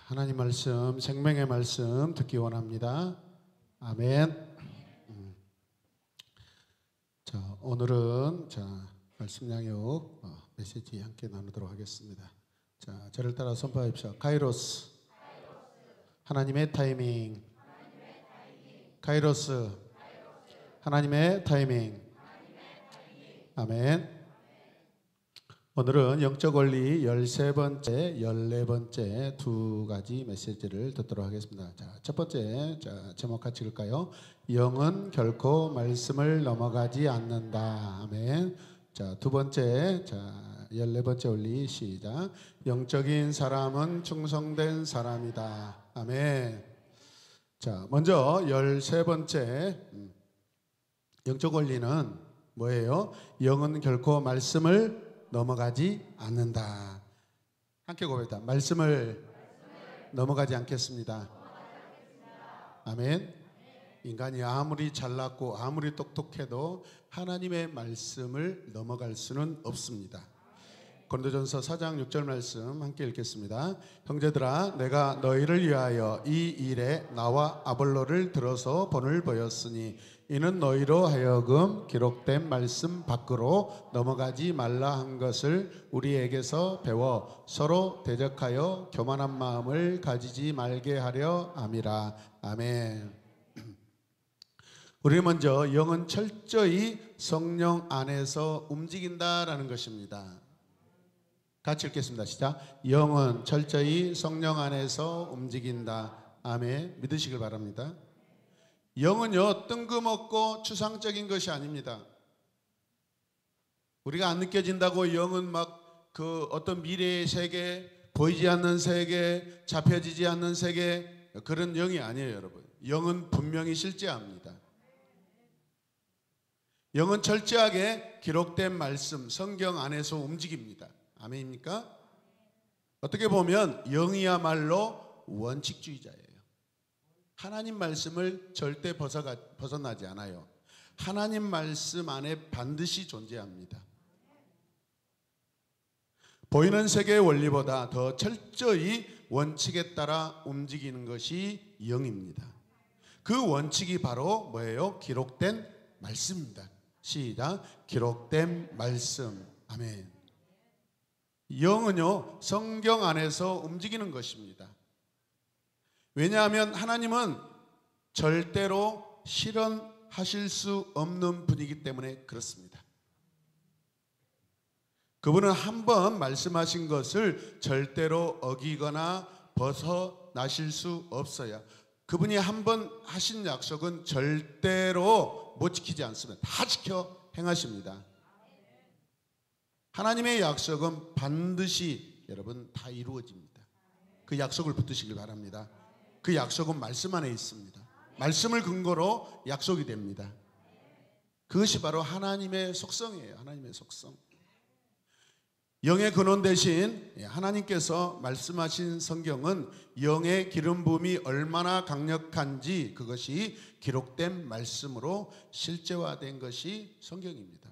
하나님 말씀, 생명의 말씀 듣기 원합니다. 아멘. 자, 오늘은 말씀 양육 메시지 함께 나누도록 하겠습니다. 자, 저를 따라 선포하십시오. 카이로스. 하나님의 타이밍. 카이로스. 하나님의 타이밍. 아멘. 오늘은 영적 원리 13번째, 14번째 두 가지 메시지를 듣도록 하겠습니다. 자, 첫 번째, 제목 같이 읽을까요? 영은 결코 말씀을 넘어가지 않는다. 아멘. 자, 두 번째, 14번째 원리 시작. 영적인 사람은 충성된 사람이다. 아멘. 자, 먼저 13번째 영적 원리는 뭐예요? 영은 결코 말씀을 넘어가지 않는다. 함께 고백합니다. 말씀을 넘어가지 않겠습니다. 아멘. 인간이 아무리 잘났고 아무리 똑똑해도 하나님의 말씀을 넘어갈 수는 없습니다. 고린도전서 4장 6절 말씀 함께 읽겠습니다. 형제들아, 내가 너희를 위하여 이 일에 나와 아볼로를 들어서 본을 보였으니 이는 너희로 하여금 기록된 말씀 밖으로 넘어가지 말라 한 것을 우리에게서 배워 서로 대적하여 교만한 마음을 가지지 말게 하려 함이라. 아멘. 우리 먼저 영은 철저히 성령 안에서 움직인다라는 것입니다. 같이 읽겠습니다. 시작. 영은 철저히 성령 안에서 움직인다. 아멘. 믿으시길 바랍니다. 영은요, 뜬금없고 추상적인 것이 아닙니다. 우리가 안 느껴진다고 영은 막 어떤 미래의 세계, 보이지 않는 세계, 잡혀지지 않는 세계, 그런 영이 아니에요, 여러분. 영은 분명히 실제합니다. 영은 철저하게 기록된 말씀, 성경 안에서 움직입니다. 아멘입니까? 어떻게 보면 영이야말로 원칙주의자예요. 하나님 말씀을 절대 벗어나지 않아요. 하나님 말씀 안에 반드시 존재합니다. 보이는 세계의 원리보다 더 철저히 원칙에 따라 움직이는 것이 영입니다. 그 원칙이 바로 뭐예요? 기록된 말씀입니다. 시작. 기록된 말씀. 아멘. 영은요, 성경 안에서 움직이는 것입니다. 왜냐하면 하나님은 절대로 실현하실 수 없는 분이기 때문에 그렇습니다. 그분은 한번 말씀하신 것을 절대로 어기거나 벗어나실 수 없어요. 그분이 한번 하신 약속은 절대로 못 지키지 않습니다. 다 지켜 행하십니다. 하나님의 약속은 반드시 여러분 다 이루어집니다. 그 약속을 붙드시길 바랍니다. 그 약속은 말씀 안에 있습니다. 말씀을 근거로 약속이 됩니다. 그것이 바로 하나님의 속성이에요. 하나님의 속성. 영의 근원 대신 하나님께서 말씀하신 성경은 영의 기름 부음이 얼마나 강력한지 그것이 기록된 말씀으로 실제화된 것이 성경입니다.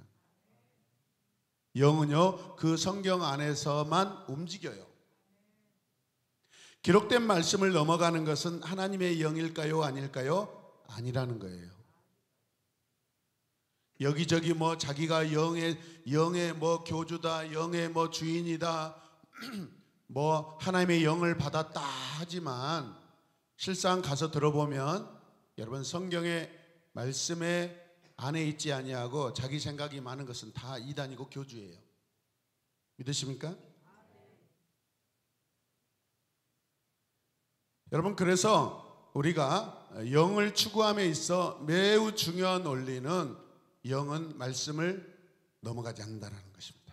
영은요, 그 성경 안에서만 움직여요. 기록된 말씀을 넘어가는 것은 하나님의 영일까요? 아닐까요? 아니라는 거예요. 여기저기 자기가 영의 교주다, 영의 주인이다, 하나님의 영을 받았다 하지만 실상 가서 들어보면 여러분 성경의 말씀에 안에 있지 아니하고 자기 생각이 많은 것은 다 이단이고 교주예요. 믿으십니까? 여러분, 그래서 우리가 영을 추구함에 있어 매우 중요한 원리는 영은 말씀을 넘어가지 않는다는 것입니다.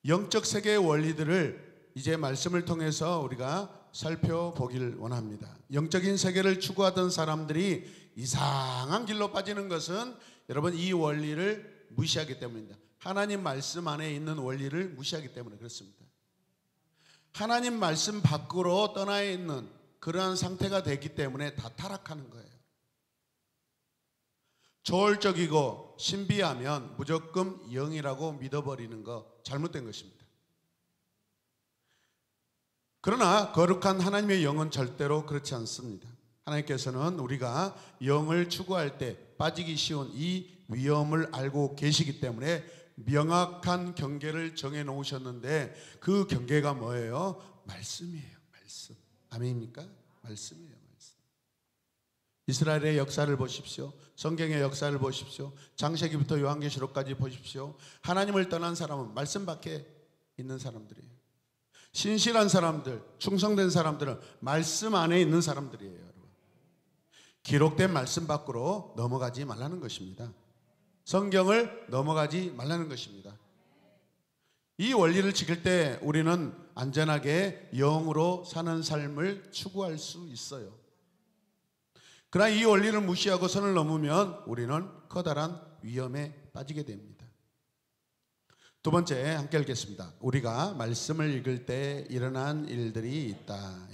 영적 세계의 원리들을 이제 말씀을 통해서 우리가 살펴보길 원합니다. 영적인 세계를 추구하던 사람들이 이상한 길로 빠지는 것은 여러분 이 원리를 무시하기 때문입니다. 하나님 말씀 안에 있는 원리를 무시하기 때문에 그렇습니다. 하나님 말씀 밖으로 떠나 있는 그러한 상태가 되기 때문에 다 타락하는 거예요. 초월적이고 신비하면 무조건 영이라고 믿어버리는 거 잘못된 것입니다. 그러나 거룩한 하나님의 영은 절대로 그렇지 않습니다. 하나님께서는 우리가 영을 추구할 때 빠지기 쉬운 이 위험을 알고 계시기 때문에 명확한 경계를 정해 놓으셨는데, 그 경계가 뭐예요? 말씀이에요. 말씀. 아멘입니까? 말씀이에요. 말씀. 이스라엘의 역사를 보십시오. 성경의 역사를 보십시오. 창세기부터 요한계시록까지 보십시오. 하나님을 떠난 사람은 말씀 밖에 있는 사람들이에요. 신실한 사람들, 충성된 사람들은 말씀 안에 있는 사람들이에요, 여러분. 기록된 말씀 밖으로 넘어가지 말라는 것입니다. 성경을 넘어가지 말라는 것입니다. 이 원리를 지킬 때 우리는 안전하게 영으로 사는 삶을 추구할 수 있어요. 그러나 이 원리를 무시하고 선을 넘으면 우리는 커다란 위험에 빠지게 됩니다. 두 번째, 함께 읽겠습니다. 우리가 말씀을 읽을 때 일어난 일들이 있다.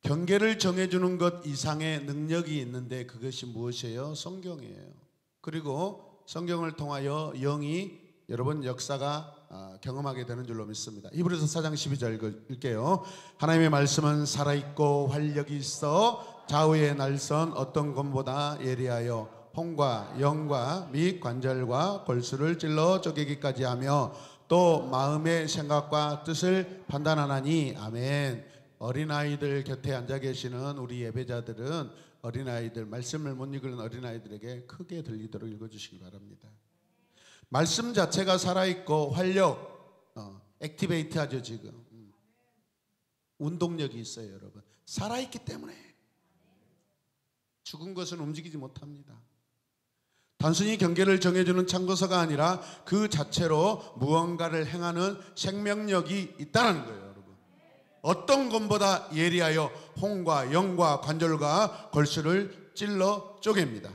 경계를 정해주는 것 이상의 능력이 있는데 그것이 무엇이에요? 성경이에요. 그리고 성경을 통하여 영이 여러분 역사가 경험하게 되는 줄로 믿습니다. 히브리서 4장 12절 읽게요. 하나님의 말씀은 살아있고 활력이 있어 좌우의 날선 어떤 검보다 예리하여 혼과 영과 및 관절과 골수를 찔러 쪼개기까지 하며 또 마음의 생각과 뜻을 판단하나니. 아멘. 어린아이들 곁에 앉아 계시는 우리 예배자들은 어린아이들, 말씀을 못 읽는 어린아이들에게 크게 들리도록 읽어주시기 바랍니다. 말씀 자체가 살아있고 활력, 액티베이트 하죠. 지금 운동력이 있어요. 여러분, 살아있기 때문에 죽은 것은 움직이지 못합니다. 단순히 경계를 정해주는 참고서가 아니라 그 자체로 무언가를 행하는 생명력이 있다는 거예요. 여러분, 어떤 것보다 예리하여 혼과 영과 관절과 골수를 찔러 쪼갭니다.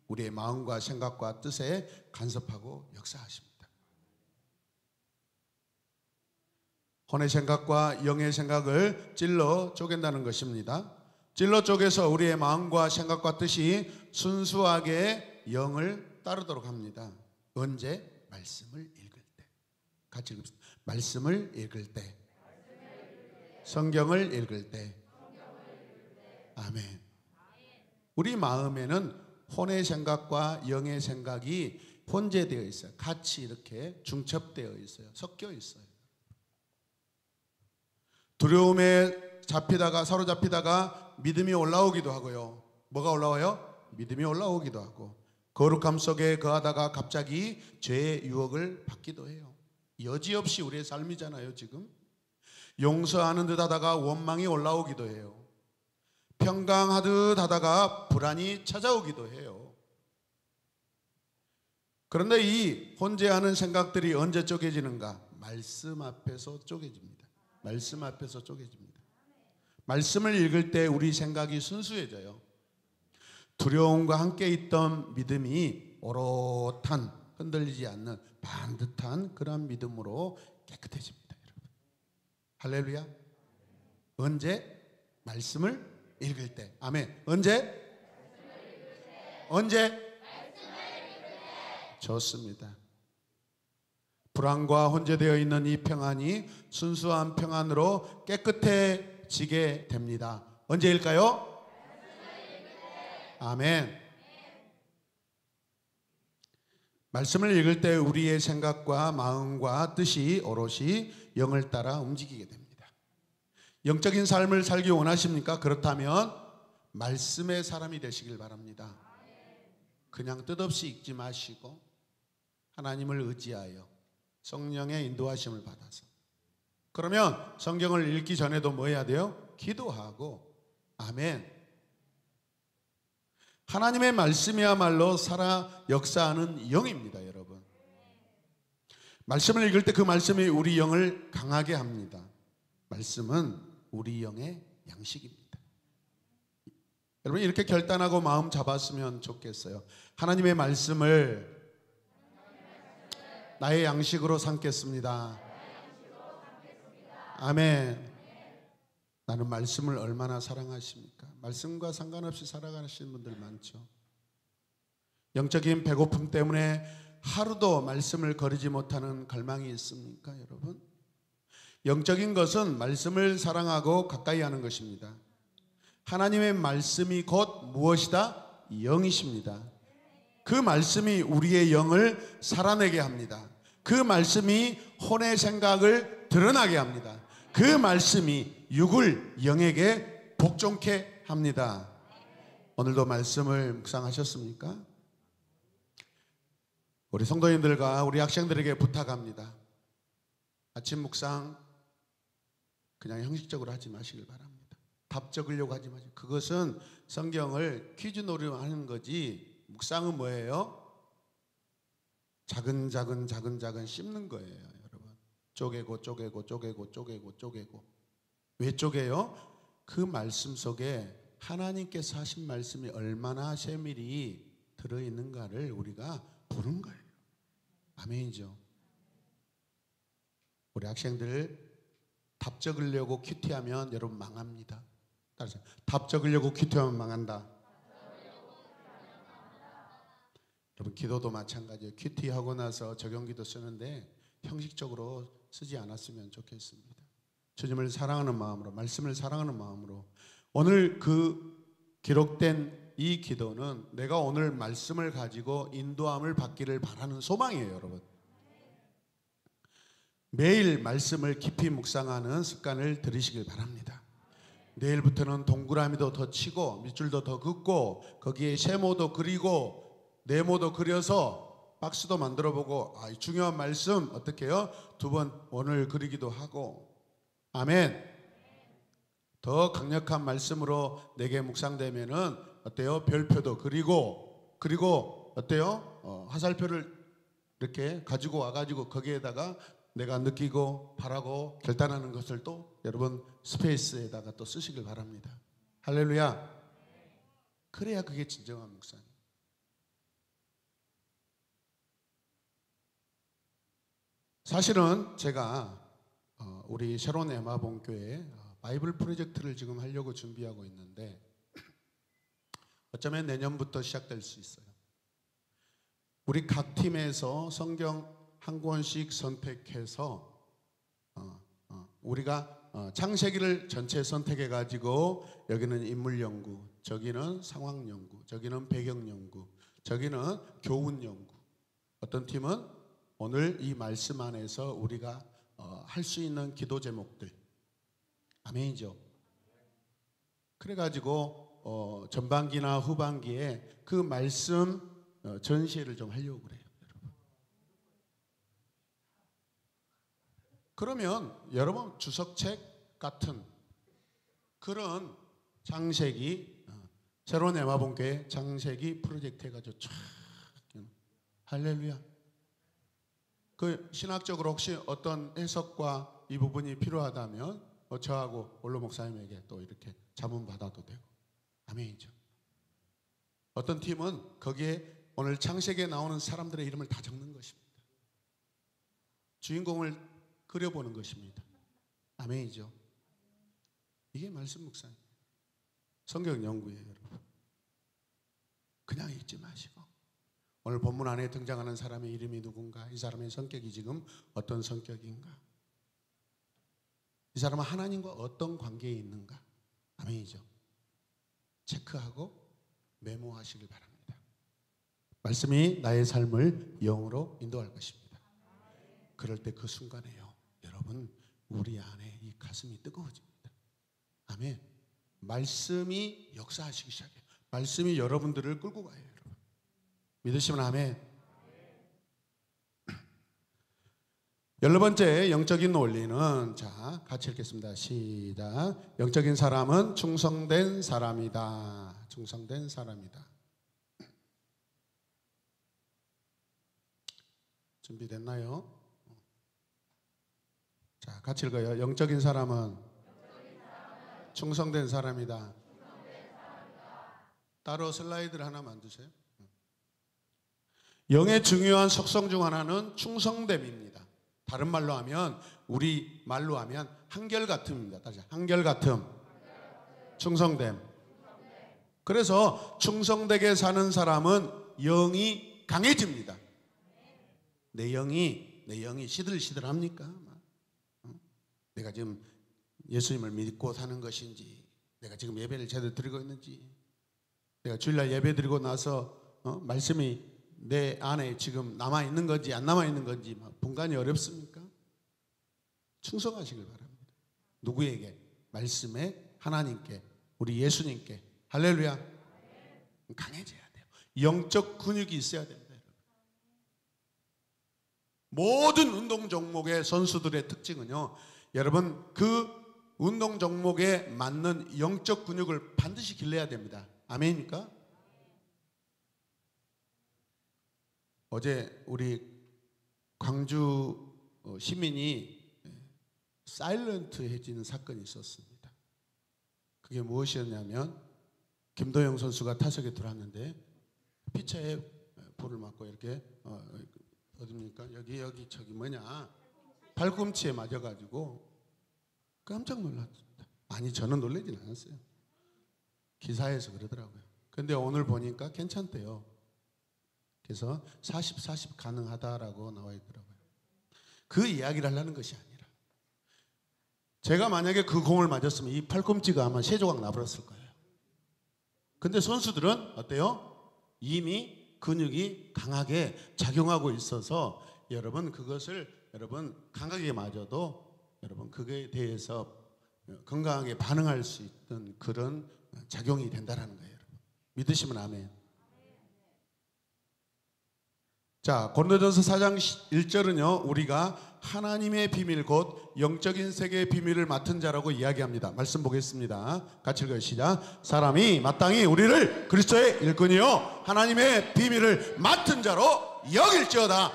우리의 마음과 생각과 뜻에 간섭하고 역사하십니다. 혼의 생각과 영의 생각을 찔러 쪼갠다는 것입니다. 찔러 쪼개서 우리의 마음과 생각과 뜻이 순수하게 영을 따르도록 합니다. 언제? 말씀을 읽을 때. 같이 읽읍시다. 말씀을 읽을 때, 성경을 읽을 때. 아멘. 우리 마음에는 혼의 생각과 영의 생각이 혼재되어 있어요. 같이 이렇게 중첩되어 있어요. 섞여 있어요. 두려움에 사로잡히다가 믿음이 올라오기도 하고요. 뭐가 올라와요? 믿음이 올라오기도 하고, 거룩함 속에 거하다가 갑자기 죄의 유혹을 받기도 해요. 여지없이 우리의 삶이잖아요. 지금 용서하는 듯 하다가 원망이 올라오기도 해요. 평강하듯 하다가 불안이 찾아오기도 해요. 그런데 이 혼재하는 생각들이 언제 쪼개지는가? 말씀 앞에서 쪼개집니다. 말씀 앞에서 쪼개집니다. 말씀을 읽을 때 우리 생각이 순수해져요. 두려움과 함께 있던 믿음이 오롯한, 흔들리지 않는 반듯한 그런 믿음으로 깨끗해집니다. 여러분, 할렐루야. 언제? 말씀을 읽을 때. 아멘. 언제? 언제? 좋습니다. 불안과 혼재되어 있는 이 평안이 순수한 평안으로 깨끗해지게 됩니다. 언제일까요? 아멘. 말씀을 읽을 때 우리의 생각과 마음과 뜻이 오롯이 영을 따라 움직이게 됩니다. 영적인 삶을 살기 원하십니까? 그렇다면 말씀의 사람이 되시길 바랍니다. 그냥 뜻없이 읽지 마시고 하나님을 의지하여 성령의 인도하심을 받아서, 그러면 성경을 읽기 전에도 뭐 해야 돼요? 기도하고. 아멘. 하나님의 말씀이야말로 살아 역사하는 영입니다. 여러분, 말씀을 읽을 때 그 말씀이 우리 영을 강하게 합니다. 말씀은 우리 영의 양식입니다. 여러분, 이렇게 결단하고 마음 잡았으면 좋겠어요. 하나님의 말씀을 나의 양식으로 삼겠습니다. 아멘. 나는 말씀을 얼마나 사랑하십니까? 말씀과 상관없이 살아가시는 분들 많죠. 영적인 배고픔 때문에 하루도 말씀을 거르지 못하는 갈망이 있습니까, 여러분? 영적인 것은 말씀을 사랑하고 가까이 하는 것입니다. 하나님의 말씀이 곧 무엇이다? 영이십니다. 그 말씀이 우리의 영을 살아내게 합니다. 그 말씀이 혼의 생각을 드러나게 합니다. 그 말씀이 육을 영에게 복종케 합니다. 오늘도 말씀을 묵상하셨습니까? 우리 성도님들과 우리 학생들에게 부탁합니다. 아침 묵상 그냥 형식적으로 하지 마시길 바랍니다. 답 적으려고 하지 마시고, 그것은 성경을 퀴즈놀이로 하는 거지, 묵상은 뭐예요? 작은 씹는 거예요, 여러분. 쪼개고. 왜 쪼개요? 그 말씀 속에 하나님께서 하신 말씀이 얼마나 세밀히 들어있는가를 우리가 보는 거예요. 아멘이죠. 우리 학생들 답 적으려고 큐티하면 여러분 망합니다. 따라서 답 적으려고 큐티하면 망한다. 여러분 기도도 마찬가지예요. 큐티하고 나서 적용기도 쓰는데 형식적으로 쓰지 않았으면 좋겠습니다. 주님을 사랑하는 마음으로, 말씀을 사랑하는 마음으로, 오늘 그 기록된 이 기도는 내가 오늘 말씀을 가지고 인도함을 받기를 바라는 소망이에요, 여러분. 매일 말씀을 깊이 묵상하는 습관을 들이시길 바랍니다. 내일부터는 동그라미도 더 치고 밑줄도 더 긋고 거기에 세모도 그리고 네모도 그려서 박스도 만들어 보고, 중요한 말씀 어떻게 해요? 2번 오늘 그리기도 하고. 아멘. 더 강력한 말씀으로 내게 묵상되면은 어때요? 별표도 그리고 어때요? 화살표를 이렇게 가지고 와가지고 거기에다가 내가 느끼고 바라고 결단하는 것을 또 여러분 스페이스에다가 또 쓰시길 바랍니다. 할렐루야. 그래야 그게 진정한 묵상이에요. 사실은 제가 우리 새로운 에마본교회 바이블 프로젝트를 지금 하려고 준비하고 있는데, 어쩌면 내년부터 시작될 수 있어요. 우리 각 팀에서 성경 한 권씩 선택해서 우리가 창세기를 전체 선택해 가지고 여기는 인물 연구, 저기는 상황 연구, 저기는 배경 연구, 저기는 교훈 연구, 어떤 팀은 오늘 이 말씀 안에서 우리가 할 수 있는 기도 제목들. 아멘이죠. 그래가지고 전반기나 후반기에 그 말씀 전시회를 좀 하려고 그래요, 여러분. 그러면 여러분 주석책 같은 그런 창세기, 새로운 에마본교회 창세기 프로젝트 해가지고 쫙, 할렐루야. 그 신학적으로 혹시 어떤 해석과 이 부분이 필요하다면 저하고 원로 목사님에게 또 이렇게 자문 받아도 되고. 아멘이죠. 어떤 팀은 거기에 오늘 창세기에 나오는 사람들의 이름을 다 적는 것입니다. 주인공을 그려보는 것입니다. 아멘이죠. 이게 말씀 묵상, 성경 연구예요, 여러분. 그냥 읽지 마시고 오늘 본문 안에 등장하는 사람의 이름이 누군가, 이 사람의 성격이 지금 어떤 성격인가, 이 사람은 하나님과 어떤 관계에 있는가. 아멘이죠. 체크하고 메모하시길 바랍니다. 말씀이 나의 삶을 영으로 인도할 것입니다. 그럴 때 그 순간에요, 여러분 우리 안에 이 가슴이 뜨거워집니다. 아멘. 말씀이 역사하시기 시작해요. 말씀이 여러분들을 끌고 가요, 여러분. 믿으시면 아멘. 12번째 영적인 원리는, 자 같이 읽겠습니다. 시작. 영적인 사람은 충성된 사람이다. 충성된 사람이다. 준비됐나요? 자 같이 읽어요. 영적인 사람은 충성된 사람이다. 따로 슬라이드를 하나 만드세요. 영의 중요한 속성 중 하나는 충성됨입니다. 다른 말로 하면, 우리 말로 하면 한결같음입니다. 다시 한결같음, 충성됨. 그래서 충성되게 사는 사람은 영이 강해집니다. 내 영이 시들시들합니까? 내 내가 지금 예수님을 믿고 사는 것인지, 내가 지금 예배를 제대로 드리고 있는지, 내가 주일날 예배 드리고 나서 말씀이 내 안에 지금 남아 있는 건지 안 남아 있는 건지 막 분간이 어렵습니까? 충성하시길 바랍니다. 누구에게? 말씀에, 하나님께, 우리 예수님께. 할렐루야. 강해져야 돼요. 영적 근육이 있어야 됩니다. 모든 운동 종목의 선수들의 특징은요, 여러분 그 운동 종목에 맞는 영적 근육을 반드시 길러야 됩니다. 아멘입니까? 어제 우리 광주 시민이 사일런트해지는 사건이 있었습니다. 그게 무엇이었냐면 김도영 선수가 타석에 들어왔는데 피처에 볼을 맞고 이렇게 어딥니까? 여기 저기 뭐냐 발꿈치에 맞아가지고 깜짝 놀랐습니다. 아니 저는 놀라진 않았어요. 기사에서 그러더라고요. 근데 오늘 보니까 괜찮대요. 그래서 40 가능하다라고 나와 있더라고요. 그 이야기를 하려는 것이 아니라 제가 만약에 그 공을 맞았으면 이 팔꿈치가 아마 세 조각 나버렸을 거예요. 근데 선수들은 어때요? 이미 근육이 강하게 작용하고 있어서 여러분 그것을 여러분 감각에 맞아도 여러분 그거에 대해서 건강하게 반응할 수 있는 그런 작용이 된다라는 거예요. 여러분. 믿으시면 아멘. 자, 고린도전서 4장 1절은요, 우리가 하나님의 비밀 곧 영적인 세계의 비밀을 맡은 자라고 이야기합니다. 말씀 보겠습니다. 같이 읽어요. 시작. 사람이 마땅히 우리를 그리스도의 일꾼이요 하나님의 비밀을 맡은 자로 여길지어다.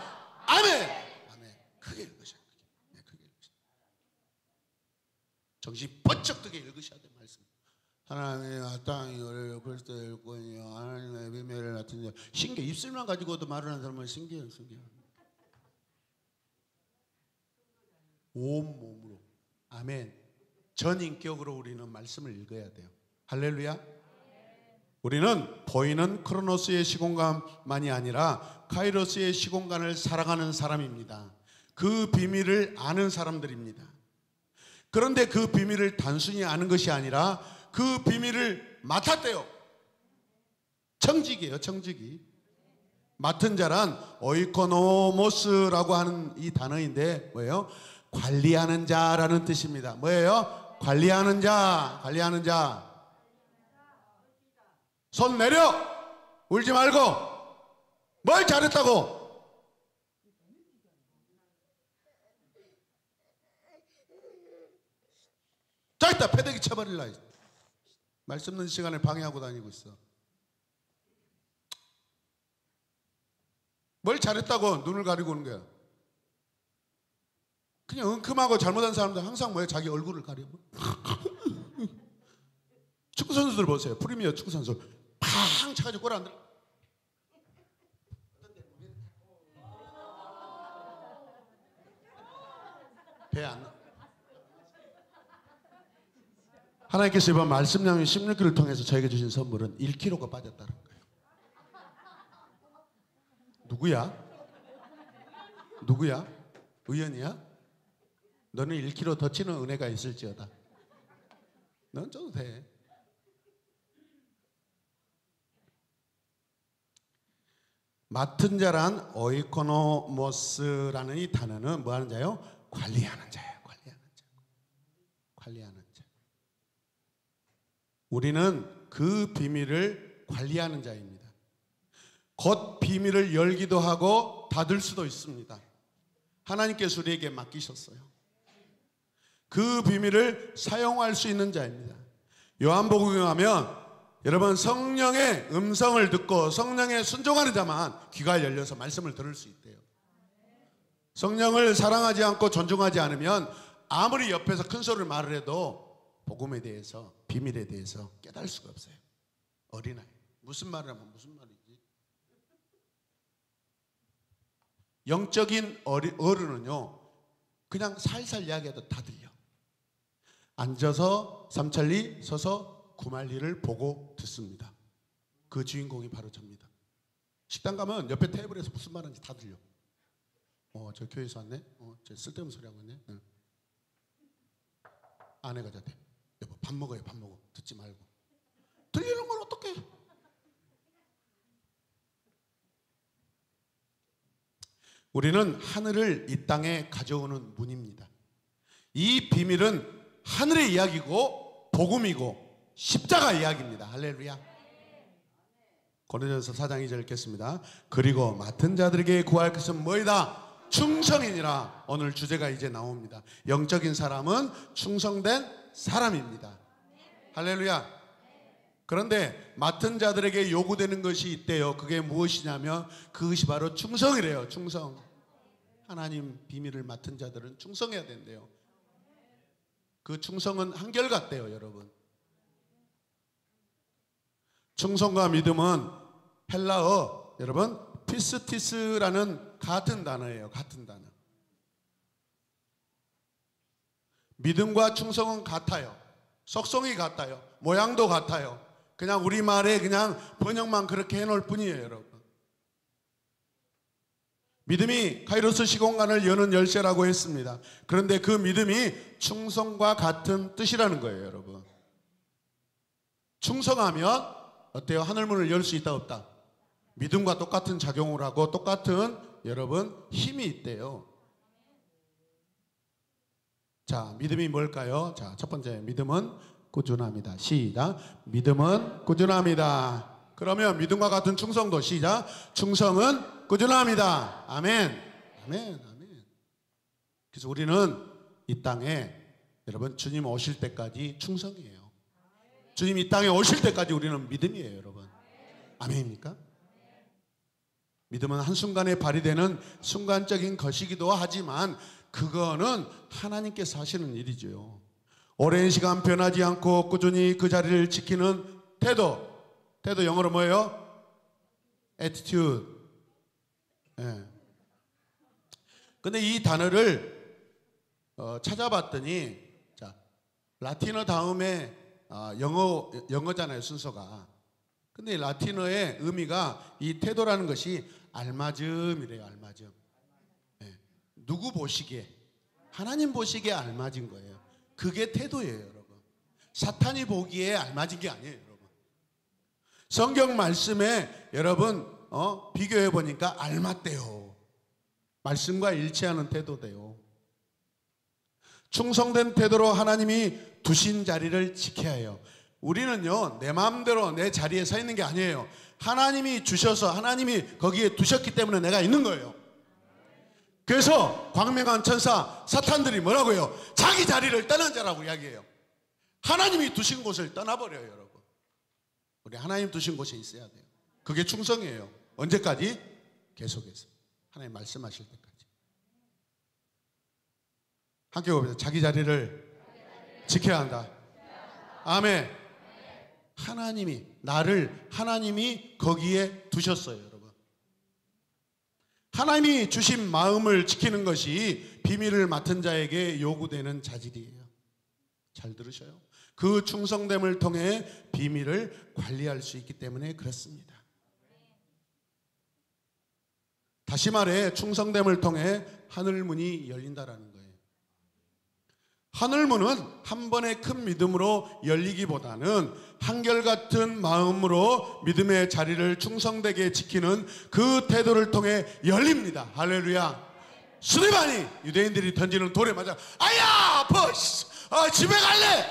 아멘. 아멘. 크게 읽으셔야 돼요. 네, 크게 읽으셔야 돼요. 정신 번쩍 뜨게 읽으셔야 돼요. 말씀. 하나님의 마땅히 우리를 그리스도의 일꾼이요 하나님의 비밀을 맡은 자. 신기해. 입술만 가지고도 말을 하는 사람은 신기해요. 신기해요. 온몸으로. 아멘. 전인격으로 우리는 말씀을 읽어야 돼요. 할렐루야. 우리는 보이는 크로노스의 시공간만이 아니라 카이로스의 시공간을 살아가는 사람입니다. 그 비밀을 아는 사람들입니다. 그런데 그 비밀을 단순히 아는 것이 아니라 그 비밀을 맡았대요. 청직이에요. 청직이. 맡은 자란 오이코노모스라고 하는 이 단어인데 뭐예요? 관리하는 자라는 뜻입니다. 뭐예요? 관리하는 자. 관리하는 자. 손 내려. 울지 말고. 뭘 잘했다고. 자 있다. 패대기 쳐버릴라. 말씀 듣는 시간을 방해하고 다니고 있어. 뭘 잘했다고 눈을 가리고 오는 거야. 그냥 은큼하고 잘못한 사람들 항상 뭐예요? 자기 얼굴을 가려. 축구 선수들 보세요. 프리미어 축구 선수 팡 차가지고 골 안 들어. 배 안 나. 하나님께서 이번 말씀 나누는 16기를 통해서 저에게 주신 선물은 1kg가 빠졌다는 거예요. 누구야? 누구야? 의연이야? 너는 1kg 더 치는 은혜가 있을지어다. 넌 쪄도 돼. 맡은 자란 오이코노모스라는 이 단어는 뭐 하는 자요? 관리하는 자예요. 관리하는 자. 관리하는 자. 우리는 그 비밀을 관리하는 자입니다. 곧 비밀을 열기도 하고 닫을 수도 있습니다. 하나님께서 우리에게 맡기셨어요. 그 비밀을 사용할 수 있는 자입니다. 요한복음에 가면 여러분 성령의 음성을 듣고 성령에 순종하는 자만 귀가 열려서 말씀을 들을 수 있대요. 성령을 사랑하지 않고 존중하지 않으면 아무리 옆에서 큰 소리를 말을 해도 복음에 대해서 비밀에 대해서 깨달을 수가 없어요. 어린아이 무슨 말을 하면 무슨 말이지. 영적인 어른은요 그냥 살살 이야기해도 다 들려. 앉아서 삼천리 서서 구만리를 보고 듣습니다. 그 주인공이 바로 접니다. 식당 가면 옆에 테이블에서 무슨 말하는지 다 들려. 저 교회에서 왔네. 저 쓸데없는 소리 하고 있네. 아내가 저한테 여보 밥 먹어요 밥 먹어 듣지 말고 들리는 걸 어떡해. 우리는 하늘을 이 땅에 가져오는 문입니다. 이 비밀은 하늘의 이야기고 복음이고 십자가 이야기입니다. 할렐루야. 고린도전서 4장 2절 읽겠습니다. 그리고 맡은 자들에게 구할 것은 뭐이다? 충성이니라. 오늘 주제가 이제 나옵니다. 영적인 사람은 충성된 사람입니다. 할렐루야. 그런데 맡은 자들에게 요구되는 것이 있대요. 그게 무엇이냐면 그것이 바로 충성이래요. 충성. 하나님 비밀을 맡은 자들은 충성해야 된대요. 그 충성은 한결같대요, 여러분. 충성과 믿음은 헬라어, 여러분, 피스티스라는 같은 단어예요. 같은 단어. 믿음과 충성은 같아요. 속성이 같아요. 모양도 같아요. 그냥 우리말에 그냥 번역만 그렇게 해놓을 뿐이에요, 여러분. 믿음이 카이로스 시공간을 여는 열쇠라고 했습니다. 그런데 그 믿음이 충성과 같은 뜻이라는 거예요, 여러분. 충성하면 어때요? 하늘문을 열 수 있다 없다? 믿음과 똑같은 작용을 하고 똑같은 여러분 힘이 있대요. 자, 믿음이 뭘까요? 자, 첫 번째 믿음은 꾸준합니다. 시작. 믿음은 꾸준합니다. 그러면 믿음과 같은 충성도 시작. 충성은 꾸준합니다. 아멘. 아멘. 아멘. 그래서 우리는 이 땅에 여러분 주님 오실 때까지 충성이에요. 주님 이 땅에 오실 때까지 우리는 믿음이에요, 여러분. 아멘입니까? 믿음은 한순간에 발휘되는 순간적인 것이기도 하지만 그거는 하나님께서 하시는 일이죠. 오랜 시간 변하지 않고 꾸준히 그 자리를 지키는 태도. 태도 영어로 뭐예요? attitude. 예. 근데 이 단어를 찾아봤더니 자, 라틴어 다음에 영어잖아요, 순서가. 근데 라틴어의 의미가 이 태도라는 것이 알맞음이래요, 알맞음. 예. 누구 보시기에? 하나님 보시기에 알맞은 거예요. 그게 태도예요, 여러분. 사탄이 보기에 알맞은 게 아니에요, 여러분. 성경 말씀에 여러분 비교해 보니까 알맞대요. 말씀과 일치하는 태도대요. 충성된 태도로 하나님이 두신 자리를 지켜야 해요. 우리는요, 내 마음대로 내 자리에 서 있는 게 아니에요. 하나님이 주셔서 하나님이 거기에 두셨기 때문에 내가 있는 거예요. 그래서 광명한 천사 사탄들이 뭐라고 해요? 자기 자리를 떠난 자라고 이야기해요. 하나님이 두신 곳을 떠나버려요, 여러분. 우리 하나님 두신 곳에 있어야 돼요. 그게 충성이에요. 언제까지? 계속해서 하나님 말씀하실 때까지. 함께 봅니다. 자기 자리를 지켜야 한다. 아멘. 하나님이 거기에 두셨어요, 여러분. 하나님이 주신 마음을 지키는 것이 비밀을 맡은 자에게 요구되는 자질이에요. 잘 들으셔요. 그 충성됨을 통해 비밀을 관리할 수 있기 때문에 그렇습니다. 다시 말해 충성됨을 통해 하늘문이 열린다라는 거예요. 하늘문은 한 번의 큰 믿음으로 열리기보다는 한결같은 마음으로 믿음의 자리를 충성되게 지키는 그 태도를 통해 열립니다. 할렐루야. 스데반이 유대인들이 던지는 돌에 맞아 아야 아파 집에 갈래.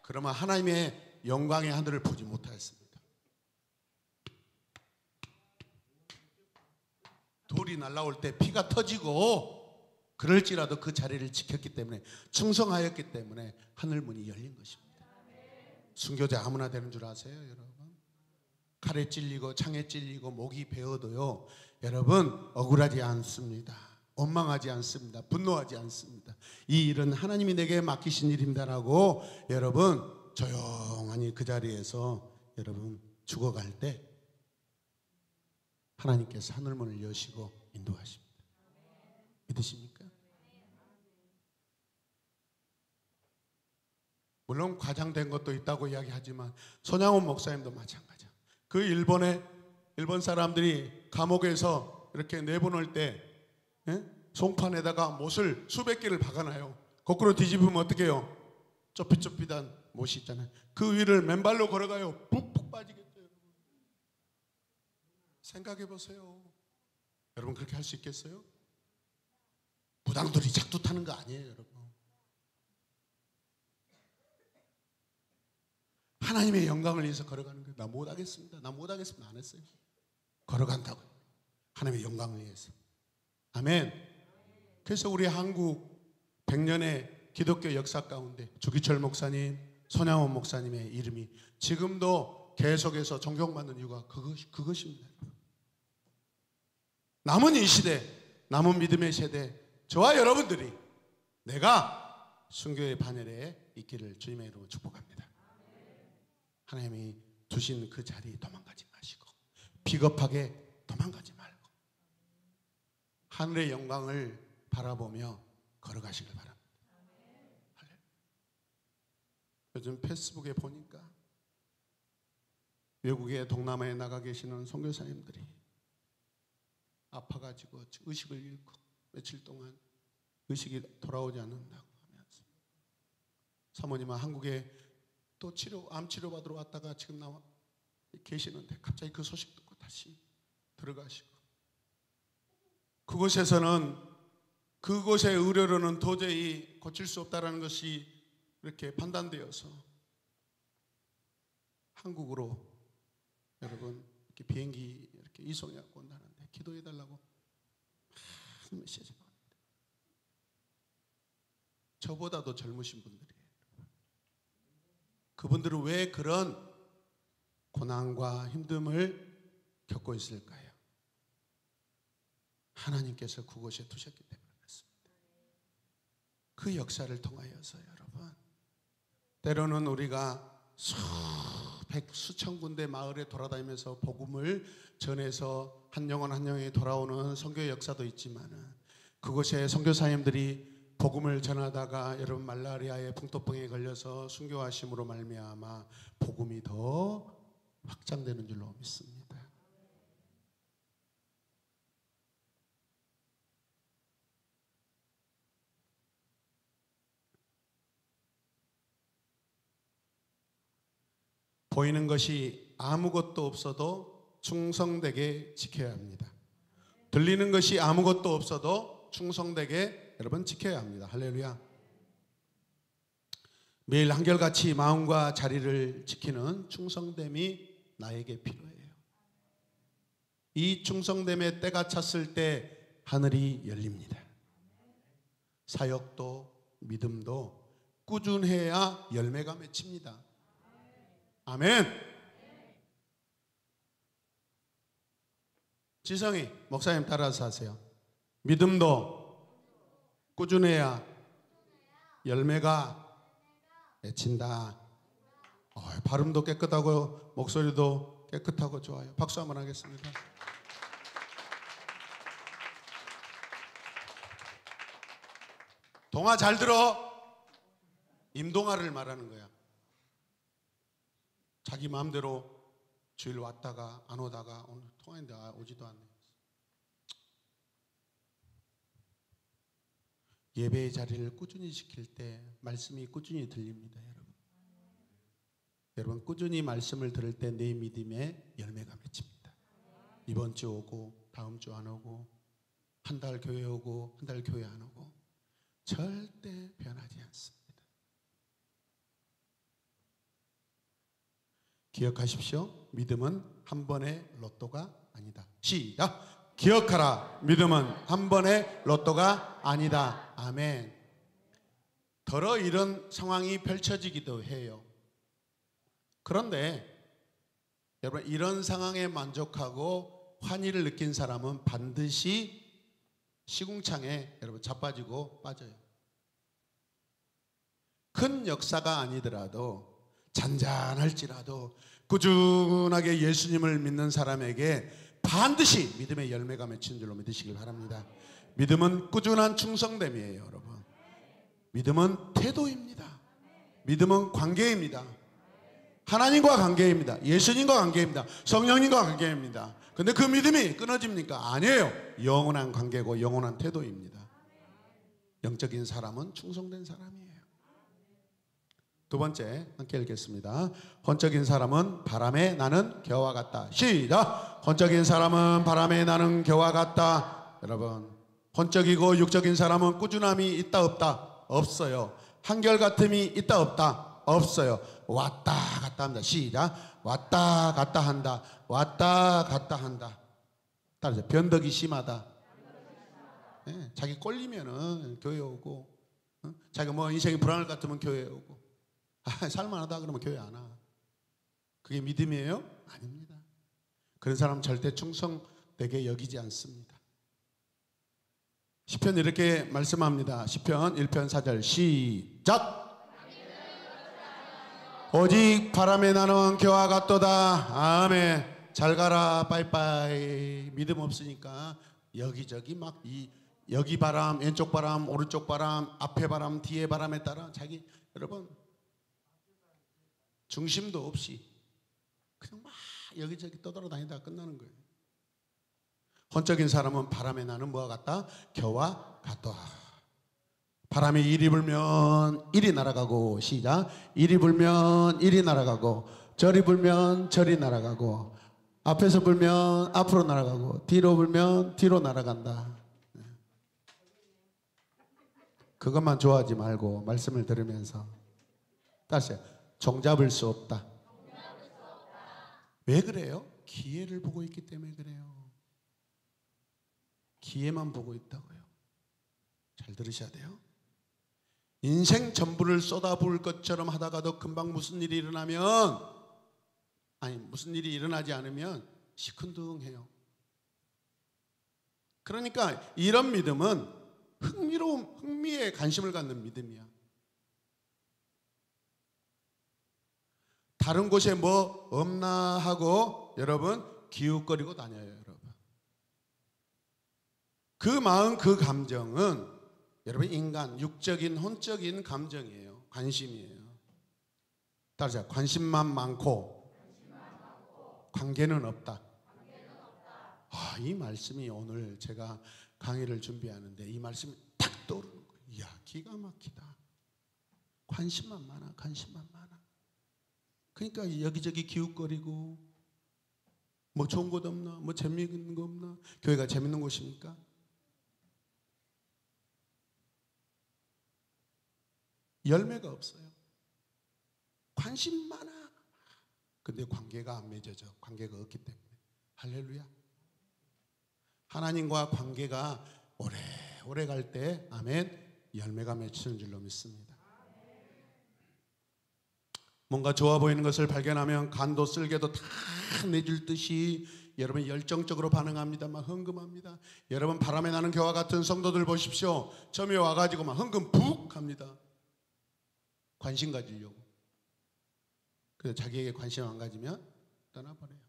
그러면 하나님의 영광의 하늘을 보지 못하였습니다. 돌이 날아올 때 피가 터지고 그럴지라도 그 자리를 지켰기 때문에 충성하였기 때문에 하늘문이 열린 것입니다. 순교자 아무나 되는 줄 아세요, 여러분? 칼에 찔리고 창에 찔리고 목이 베어도요, 여러분 억울하지 않습니다. 원망하지 않습니다. 분노하지 않습니다. 이 일은 하나님이 내게 맡기신 일입니다라고 여러분 조용하니 그 자리에서 여러분 죽어갈 때 하나님께서 하늘문을 여시고 인도하십니다. 믿으십니까? 물론 과장된 것도 있다고 이야기하지만 손양원 목사님도 마찬가지야. 그 일본 사람들이 감옥에서 이렇게 내보낼 때 송판에다가 못을 수백 개를 박아놔요. 거꾸로 뒤집으면 어떻게 해요? 좁깃좁깃한 못이 있잖아요. 그 위를 맨발로 걸어가요. 푹푹 빠지겠죠, 여러분. 생각해 보세요. 여러분 그렇게 할 수 있겠어요? 무당들이 작두 타는 거 아니에요, 여러분. 하나님의 영광을 위해서 걸어가는 거예요. 나 못하겠습니다. 나 못하겠습니다. 안 했어요. 걸어간다고. 하나님의 영광을 위해서. 아멘. 그래서 우리 한국 100년의 기독교 역사 가운데 주기철 목사님, 손양원 목사님의 이름이 지금도 계속해서 존경받는 이유가 그것입니다. 남은 이 시대, 남은 믿음의 세대, 저와 여러분들이 내가 순교의 반열에 있기를 주님의 이름으로 축복합니다. 하나님이 두신 그 자리에 도망가지 마시고 비겁하게 도망가지 말고 하늘의 영광을 바라보며 걸어가시길 바랍니다. 요즘 페이스북에 보니까 외국에 동남아에 나가 계시는 선교사님들이 아파가지고 의식을 잃고 며칠 동안 의식이 돌아오지 않는다고 하면서 사모님은 한국에 또 암 치료 받으러 왔다가 지금 나와 계시는데 갑자기 그 소식 듣고 다시 들어가시고 그곳의 의료로는 도저히 고칠 수 없다라는 것이 이렇게 판단되어서 한국으로 여러분 이렇게 비행기 이렇게 이송해 갖고 온다는데 기도해 달라고 많은 메시지가 옵니다. 저보다도 젊으신 분들이에요. 그분들은 왜 그런 고난과 힘듦을 겪고 있을까요? 하나님께서 그곳에 두셨기 때문에 그렇습니다. 그 역사를 통하여서 여러분 때로는 우리가 수천 군데 마을에 돌아다니면서 복음을 전해서 한 영혼 한 영혼이 돌아오는 선교의 역사도 있지만은 그곳에 선교사님들이 복음을 전하다가 여러분 말라리아의 풍토병에 걸려서 순교하심으로 말미암아 복음이 더 확장되는 줄로 믿습니다. 보이는 것이 아무것도 없어도 충성되게 지켜야 합니다. 들리는 것이 아무것도 없어도 충성되게 여러분 지켜야 합니다. 할렐루야. 매일 한결같이 마음과 자리를 지키는 충성됨이 나에게 필요해요. 이 충성됨의 때가 찼을 때 하늘이 열립니다. 사역도 믿음도 꾸준해야 열매가 맺힙니다. 아멘. 지성이 목사님 따라서 하세요. 믿음도 꾸준해야 열매가 맺힌다. 발음도 깨끗하고 목소리도 깨끗하고 좋아요. 박수 한번 하겠습니다. 동아 잘 들어. 임동아를 말하는 거야. 자기 마음대로 주일 왔다가 안 오다가 오늘 통화인데 오지도 않네. 예배의 자리를 꾸준히 지킬 때 말씀이 꾸준히 들립니다. 여러분 꾸준히 말씀을 들을 때 내 믿음의 열매가 맺힙니다. 이번 주 오고 다음 주 안 오고 한 달 교회 오고 한 달 교회 안 오고 절대 변하지 않습니다. 기억하십시오. 믿음은 한 번의 로또가 아니다. 시작. 기억하라. 믿음은 한 번의 로또가 아니다. 아멘. 더러 이런 상황이 펼쳐지기도 해요. 그런데 여러분 이런 상황에 만족하고 환희를 느낀 사람은 반드시 시궁창에 여러분 자빠지고 빠져요. 큰 역사가 아니더라도 잔잔할지라도 꾸준하게 예수님을 믿는 사람에게 반드시 믿음의 열매가 맺힌 줄로 믿으시길 바랍니다. 믿음은 꾸준한 충성됨이에요, 여러분. 믿음은 태도입니다. 믿음은 관계입니다. 하나님과 관계입니다. 예수님과 관계입니다. 성령님과 관계입니다. 근데 그 믿음이 끊어집니까? 아니에요. 영원한 관계고 영원한 태도입니다. 영적인 사람은 충성된 사람이에요. 두 번째 함께 읽겠습니다. 혼적인 사람은 바람에 나는 겨와 같다. 시작. 혼적인 사람은 바람에 나는 겨와 같다. 여러분, 혼적이고 육적인 사람은 꾸준함이 있다 없다? 없어요. 한결같음이 있다 없다? 없어요. 왔다 갔다 합니다. 시작. 왔다 갔다 한다. 왔다 갔다 한다. 따라서 변덕이 심하다. 네, 자기 꼴리면은 교회 오고, 자기가 뭐 인생이 불안할 것 같으면 교회 오고, 살만하다 그러면 교회 안 와. 그게 믿음이에요? 아닙니다. 그런 사람 절대 충성되게 여기지 않습니다. 시편 이렇게 말씀합니다. 시편 1편 4절 시작. 오직 바람에 나는 겨와 같도다. 아멘. 잘 가라 빠이빠이. 믿음 없으니까 여기저기 막 여기 바람, 왼쪽 바람, 오른쪽 바람, 앞에 바람, 뒤에 바람에 따라 자기 여러분 중심도 없이 그냥 막 여기저기 떠돌아다니다가 끝나는 거예요. 혼적인 사람은 바람에 나는 뭐와 같다? 겨와 같다. 바람이 이리 불면 이리 날아가고 시작. 이리 불면 이리 날아가고 저리 불면 저리 날아가고 앞에서 불면 앞으로 날아가고 뒤로 불면 뒤로 날아간다. 그것만 좋아하지 말고 말씀을 들으면서 다시 종잡을 수 없다. 왜 그래요? 기회를 보고 있기 때문에 그래요. 기회만 보고 있다고요. 잘 들으셔야 돼요. 인생 전부를 쏟아부을 것처럼 하다가도 금방 무슨 일이 일어나면 무슨 일이 일어나지 않으면 시큰둥해요. 그러니까 이런 믿음은 흥미에 관심을 갖는 믿음이야. 다른 곳에 뭐 없나 하고 여러분 기웃거리고 다녀요. 여러분 그 마음 그 감정은 여러분 인간 육적인 혼적인 감정이에요. 관심이에요. 따라서 관심만 많고 관계는 없다. 이 말씀이 오늘 제가 강의를 준비하는데 이 말씀이 딱 떠오르는 거예요. 이야 기가 막히다. 관심만 많아. 관심만 많아. 그러니까 여기저기 기웃거리고 뭐 좋은 곳 없나? 뭐 재미있는 거 없나? 교회가 재밌는 곳입니까? 열매가 없어요. 관심 많아. 근데 관계가 안 맺어져. 관계가 없기 때문에. 할렐루야. 하나님과 관계가 오래 갈 때 아멘 열매가 맺히는 줄로 믿습니다. 뭔가 좋아 보이는 것을 발견하면 간도 쓸개도 다 내줄 듯이 여러분 열정적으로 반응합니다. 막 흥금합니다. 여러분 바람에 나는 겨와 같은 성도들 보십시오. 처음에 와가지고 막 흥금 푹 합니다. 관심 가지려고. 그래서 자기에게 관심 안 가지면 떠나버려요.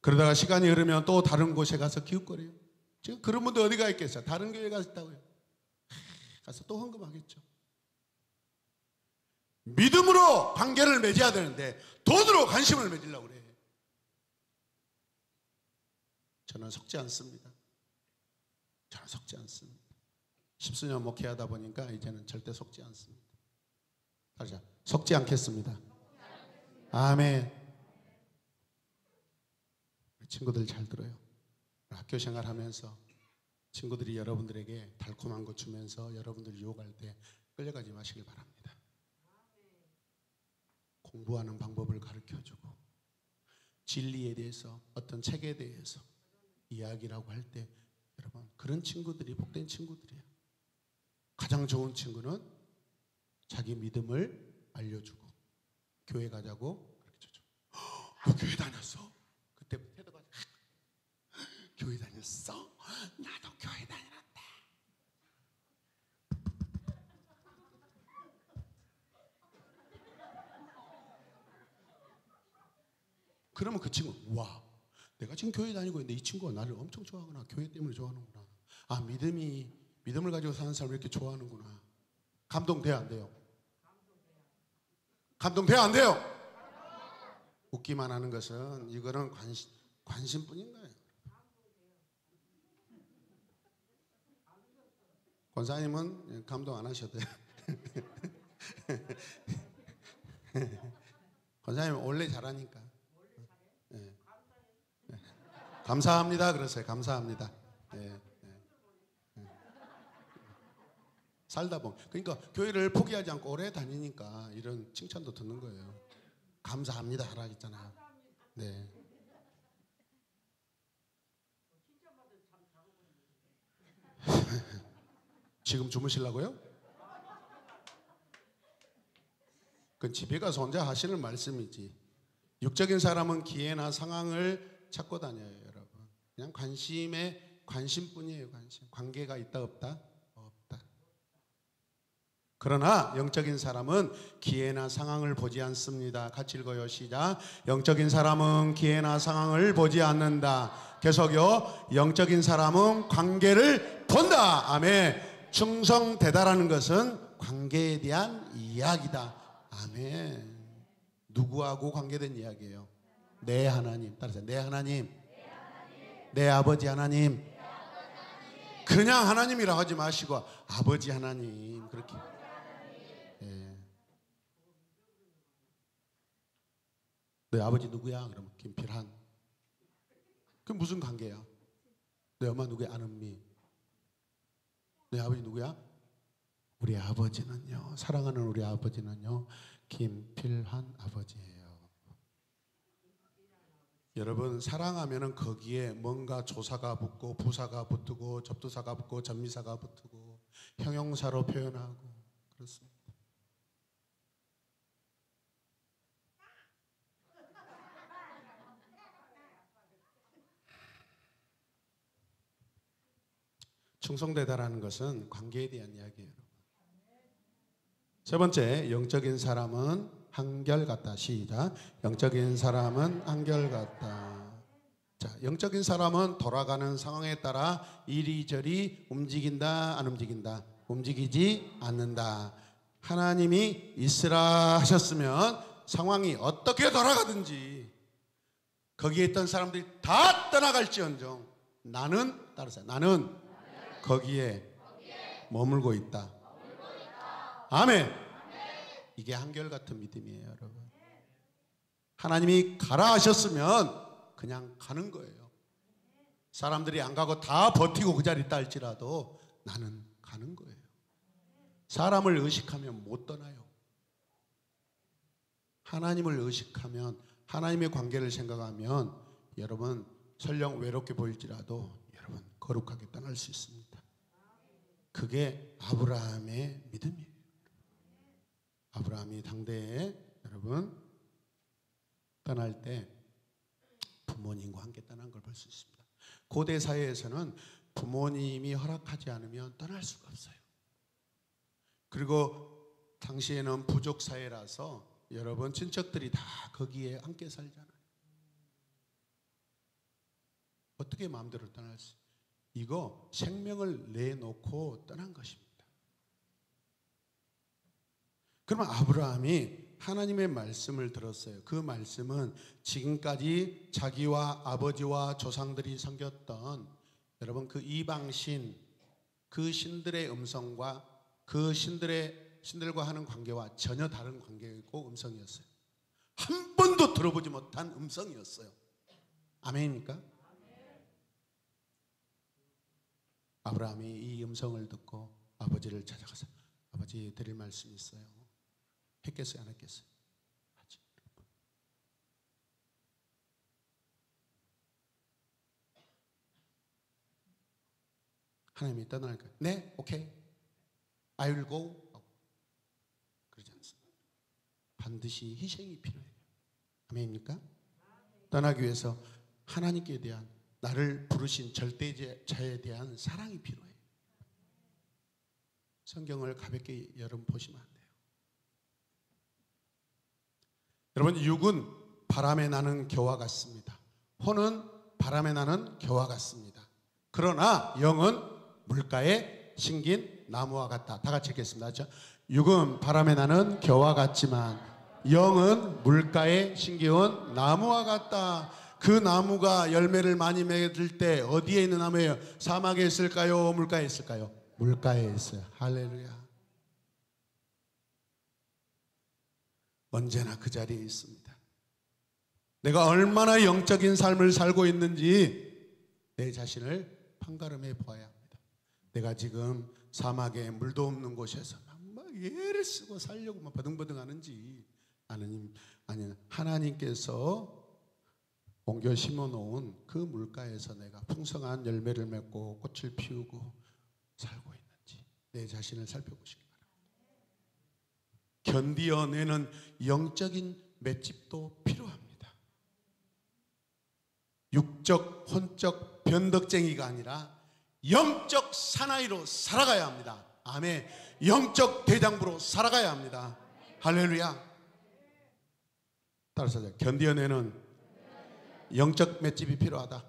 그러다가 시간이 흐르면 또 다른 곳에 가서 기웃거려요. 지금 그런 분들 어디 가 있겠어요? 다른 교회 가서 있다고요. 가서 또 헌금하겠죠. 믿음으로 관계를 맺어야 되는데 돈으로 관심을 맺으려고 그래. 저는 속지 않습니다. 저는 속지 않습니다. 10수년 목회하다 보니까 이제는 절대 속지 않습니다. 다시 속지 않겠습니다. 아멘. 친구들 잘 들어요. 학교 생활하면서 친구들이 여러분들에게 달콤한 거 주면서 여러분들 유혹할 때 끌려가지 마시길 바랍니다. 공부하는 방법을 가르쳐주고 진리에 대해서 어떤 책에 대해서 이야기라고 할 때 여러분 그런 친구들이 복된 친구들이에요. 가장 좋은 친구는 자기 믿음을 알려주고 교회 가자고 가르쳐줘. 너 교회 다녔어? 그때부터 태도가 교회 다녔어? 나도 교회 다녔는데. 그러면 그 친구 와 내가 지금 교회 다니고 있는데 이 친구가 나를 엄청 좋아하구나. 교회 때문에 좋아하는구나. 아 믿음을 가지고 사는 사람을 이렇게 좋아하는구나. 감동돼야 안 돼요? 감동돼야 안 돼요? 웃기만 하는 것은 이거는 관심뿐인 거예요. 권사님은 감동 안 하셔도 돼요. 권사님 원래 잘하니까. 네. 감사합니다. 그러세요. 감사합니다. 네. 살다 보면 그러니까 교회를 포기하지 않고 오래 다니니까 이런 칭찬도 듣는 거예요. 감사합니다 하라 했잖아요. 네. 지금 주무시려고요? 그건 집에 가서 혼자 하시는 말씀이지. 육적인 사람은 기회나 상황을 찾고 다녀요, 여러분. 그냥 관심뿐이에요, 관심. 관계가 있다 없다? 없다. 그러나 영적인 사람은 기회나 상황을 보지 않습니다. 같이 읽어요. 시작. 영적인 사람은 기회나 상황을 보지 않는다. 계속요. 영적인 사람은 관계를 본다. 아멘. 충성되다라는 것은 관계에 대한 이야기다. 아멘. 누구하고 관계된 이야기예요? 내 하나님. 따라서 내 하나님. 내 아버지 하나님. 그냥 하나님이라 하지 마시고 아버지 하나님. 그렇게. 예. 너 아버지 누구야? 그러면 김필한. 그게 무슨 관계야? 너 엄마 누구야? 안은미. 너 아버지 누구야? 우리 아버지는요, 사랑하는 우리 아버지는요, 김필한 아버지예요. 여러분, 사랑하면은 거기에 뭔가 조사가 붙고 부사가 붙고 접두사가 붙고 전미사가 붙고 형용사로 표현하고 그렇습니다. 충성되다라는 것은 관계에 대한 이야기예요. 세 번째, 영적인 사람은 한결같다. 시작. 영적인 사람은 한결같다. 자, 영적인 사람은 돌아가는 상황에 따라 이리저리 움직인다, 안 움직인다? 움직이지 않는다. 하나님이 있으라 하셨으면 상황이 어떻게 돌아가든지 거기에 있던 사람들이 다 떠나갈지언정 나는, 따라서 나는 거기에 머물고 있다. 아멘. 이게 한결같은 믿음이에요, 여러분. 하나님이 가라 하셨으면 그냥 가는 거예요. 사람들이 안 가고 다 버티고 그 자리에 있다 할지라도 나는 가는 거예요. 사람을 의식하면 못 떠나요. 하나님을 의식하면, 하나님의 관계를 생각하면 여러분 설령 외롭게 보일지라도 여러분 거룩하게 떠날 수 있습니다. 그게 아브라함의 믿음이에요. 아브라함이 당대에 여러분 떠날 때 부모님과 함께 떠난 걸 볼 수 있습니다. 고대 사회에서는 부모님이 허락하지 않으면 떠날 수가 없어요. 그리고 당시에는 부족 사회라서 여러분 친척들이 다 거기에 함께 살잖아요. 어떻게 마음대로 떠날 수? 이거 생명을 내놓고 떠난 것입니다. 그러면 아브라함이 하나님의 말씀을 들었어요. 그 말씀은 지금까지 자기와 아버지와 조상들이 섬겼던 여러분 그 이방신, 그 신들의 음성과 그 신들과 하는 관계와 전혀 다른 관계이고 음성이었어요. 한 번도 들어보지 못한 음성이었어요. 아멘입니까? 아브라함이 이 음성을 듣고 아버지를 찾아가서 아버지 드릴 말씀이 있어요. 했겠어요? 안 했겠어요? 하지. 하나님이 떠나니까 네, 오케이, I will go. 그러지 않습니다. 반드시 희생이 필요해요. 아멘입니까? 떠나기 위해서 하나님께 대한 나를 부르신 절대자에 대한 사랑이 필요해요. 성경을 가볍게 여러분 보시면 안 돼요. 여러분, 육은 바람에 나는 겨와 같습니다. 혼은 바람에 나는 겨와 같습니다. 그러나 영은 물가에 심긴 나무와 같다. 다 같이 읽겠습니다. 육은 바람에 나는 겨와 같지만 영은 물가에 심겨온 나무와 같다. 그 나무가 열매를 많이 맺을 때 어디에 있는 나무예요? 사막에 있을까요? 물가에 있을까요? 물가에 있어요. 할렐루야. 언제나 그 자리에 있습니다. 내가 얼마나 영적인 삶을 살고 있는지 내 자신을 판가름해 보아야 합니다. 내가 지금 사막에 물도 없는 곳에서 막 애를 쓰고 살려고 막 버둥버둥 하는지, 아니 하나님께서 옮겨 심어놓은 그 물가에서 내가 풍성한 열매를 맺고 꽃을 피우고 살고 있는지 내 자신을 살펴보시기 바랍니다. 견디어내는 영적인 맷집도 필요합니다. 육적, 혼적 변덕쟁이가 아니라 영적 사나이로 살아가야 합니다. 아멘. 영적 대장부로 살아가야 합니다. 할렐루야. 따라서 견디어내는 영적 맷집이 필요하다.